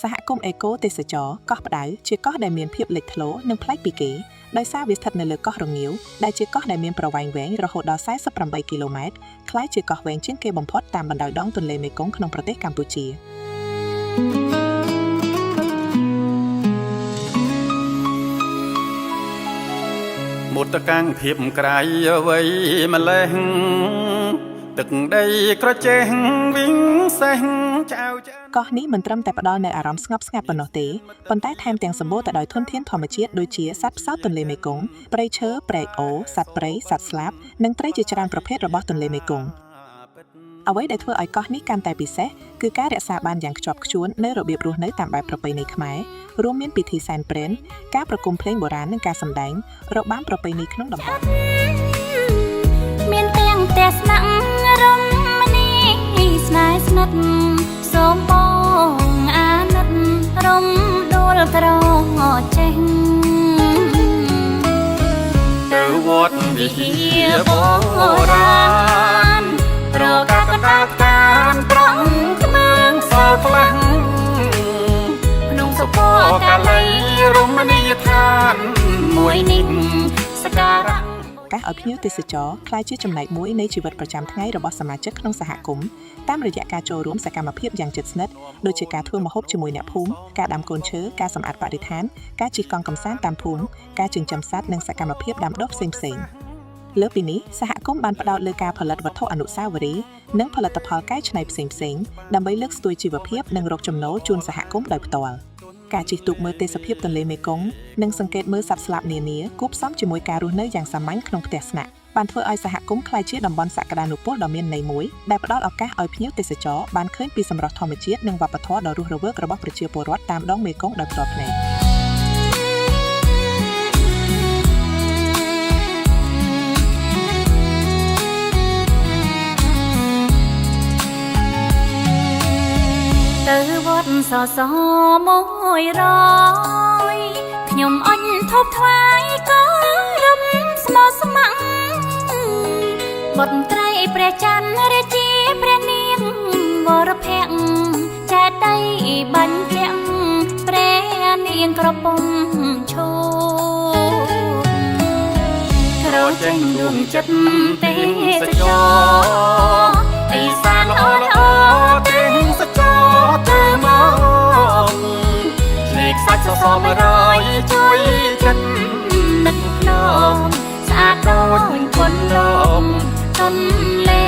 សហគមន៍អេកូទេសចរកោះផ្ដៅជាកោះដែលមានភាពលេចធ្លោនិងប្លែកពីគេដោយសារវាស្ថិតនៅលើកោះរងាវដែលជាកោះដែលមានប្រវែងវែងរហូតដល់48គីឡូម៉ែត្រក្លាយជាកោះវែងជាងគេបំផុតតាមបណ្ដោយដងទន្លេមេគង្គក្នុងប្រទេសកម្ពុជាមុតកាំងធៀបក្រៃអ្វីម្លេះទឹកដីក្រចេះវិញសេះចៅកោះនេះមិនត្រឹមតែផ្ដល់នូវអារម្មណ៍ស្ងប់ស្ងាត់ប៉ុណ្ណោះទេប៉ុន្តែថែមទាំងសម្បូរទៅដោយធនធានធម្មជាតិដូចជាសត្វផ្សោតទន្លេមេគង្គព្រៃឈើព្រែកអូសត្វព្រៃសត្វស្លាបនិងត្រីជាច្រើនប្រភេទរបស់ទន្លេមេគង្គអ្វីដែលធ្វើឲ្យកោះនេះកាន់តែពិសេសគឺការរក្សាបានយ៉ាងខ្ជាប់ខ្ជួននូវរបៀបរស់នៅតាមបែបប្រពៃណីខ្មែររួមមានពិធីសែនព្រេនការប្រគំភ្លេងបុរាណនិងការសម្ដែងរបាំប្រពៃណីក្នុងតំបន់មានទាំងផ្ទះស្នាក់រមនីស្នេហ៍ស្និទ្ធសូមបងអាណិតរំដួលក្រចេះទៅវត្តវិហារបុរាណរកកណ្ដាលតានត្រង់ខ្មើងសល់ខ្លាំងក្នុងសពកាល័យរមណីយដ្ឋានមួយនេះសក្ការៈការឲ្យភ្ញៀវទេសចរក្លាយជាចំណែកមួយនៃជីវិតប្រចាំថ្ងៃរបស់សមាជិកក្នុងសហគមន៍តាមរយៈការចូលរួមសកម្មភាពយ៉ាងជិតស្និទ្ធដូចជាការធ្វើម្ហូបជាមួយអ្នកភូមិការដាំកូនឈើការសម្អាតបរិស្ថានការជិះកង់កម្សាន្តតាមភូមិការចិញ្ចឹមសត្វនិងសកម្មភាពដាំដុះផ្សេងៗលើពីនេះសហគមន៍បានផ្ដោតលើការផលិតវត្ថុអនុស្សាវរីយ៍និងផលិតផលកែច្នៃផ្សេងៗដើម្បីលើកស្ទួយជីវភាពនិងរកចំណូលជូនសហគមន៍ដោយផ្ទាល់ការជិះទូកមើលទេសភាពទន្លេមេគង្គនិងសង្កេតមើលសត្វស្លាបនានាគួបផ្សំជាមួយការរស់នៅយ៉ាងសាមញ្ញក្នុងផ្ទះស្នាក់បានធ្វើឲ្យសហគមន៍ក្លាយជាតំបន់សក្តានុពលដ៏មានន័យមួយដែលផ្ដល់ឱកាសឲ្យភ្ញៀវទេសចរបានឃើញពីសម្រស់ធម្មជាតិនិងវប្បធម៌ដ៏រស់រវើករបស់ប្រជាពលរដ្ឋតាមដងមេគង្គដោយផ្ទាល់ភ្នែកទៅវត្តសស100ខ្ញុំអញធប់ថ្វាយក៏រំស្មោះស្ម័គ្របុត្រីព្រះច័ន្ទរាជាព្រះនាងវរភ័ក្រចេតិយបញ្ជាក់ព្រះនាងក្រពុំឈូក្រចេញដួងចិត្តទេសចរទីសានអូនអូទេសចរទៅមកឆ្លេកសាច់សស100ជួយចិត្តនឹកភ្នំស្អាតដូចគុនលំទន្លេ